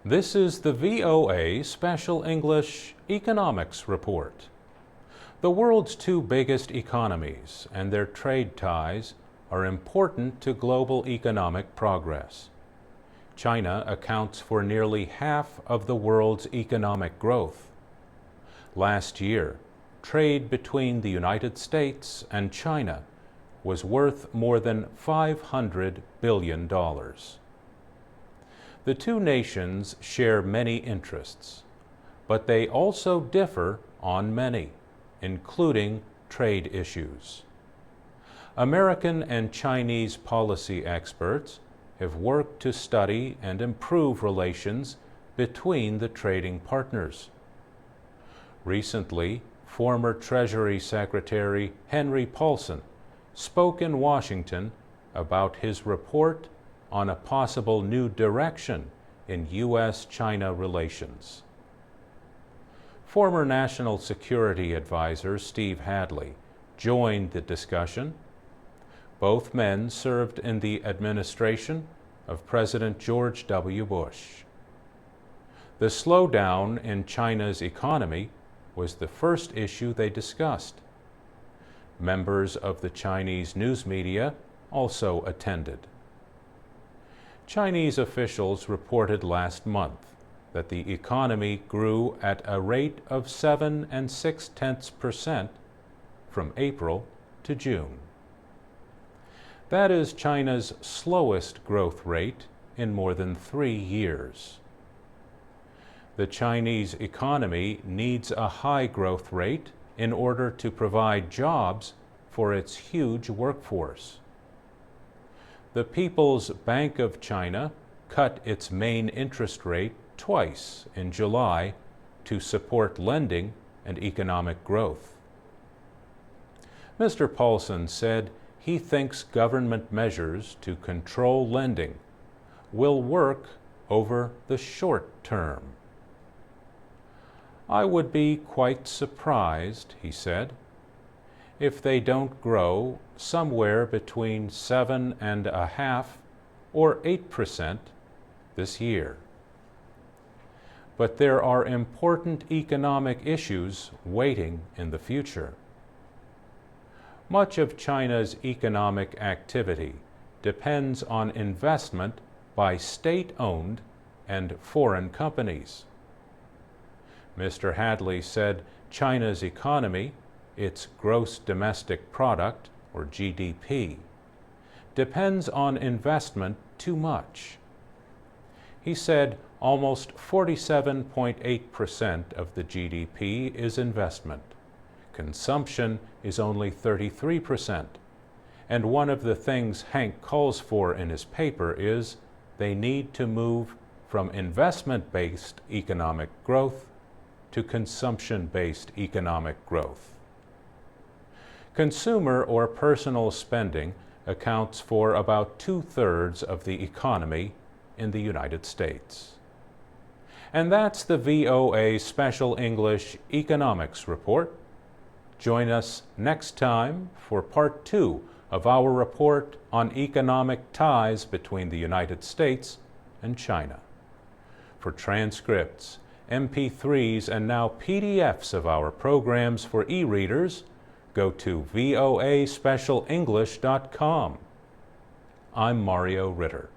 This is the VOA Special English Economics Report. The world's two biggest economies and their trade ties are important to global economic progress. China accounts for nearly half of the world's economic growth. Last year, trade between the United States and China was worth more than $500 billion. The two nations share many interests, but they also differ on many, including trade issues. American and Chinese policy experts have worked to study and improve relations between the trading partners. Recently, former Treasury Secretary Henry Paulson spoke in Washington about his report on a possible new direction in U.S.-China relations. Former National Security Advisor Steve Hadley joined the discussion. Both men served in the administration of President George W. Bush. The slowdown in China's economy was the first issue they discussed. Members of the Chinese news media also attended. Chinese officials reported last month that the economy grew at a rate of 7.6% from April to June. That is China's slowest growth rate in more than 3 years. The Chinese economy needs a high growth rate in order to provide jobs for its huge workforce. The People's Bank of China cut its main interest rate twice in July to support lending and economic growth. Mr. Paulson said he thinks government measures to control lending will work over the short term. I would be quite surprised, he said, if they don't grow somewhere between 7.5% or 8% this year. But there are important economic issues waiting in the future. Much of China's economic activity depends on investment by state-owned and foreign companies. Mr. Hadley said China's economy, its gross domestic product, or GDP, depends on investment too much. He said almost 47.8% of the GDP is investment. Consumption is only 33%. And one of the things Hank calls for in his paper is they need to move from investment-based economic growth to consumption-based economic growth. Consumer or personal spending accounts for about 2/3 of the economy in the United States. And that's the VOA Special English Economics Report. Join us next time for part 2 of our report on economic ties between the United States and China. For transcripts, MP3s, and now PDFs of our programs for e-readers, go to voaspecialenglish.com. I'm Mario Ritter.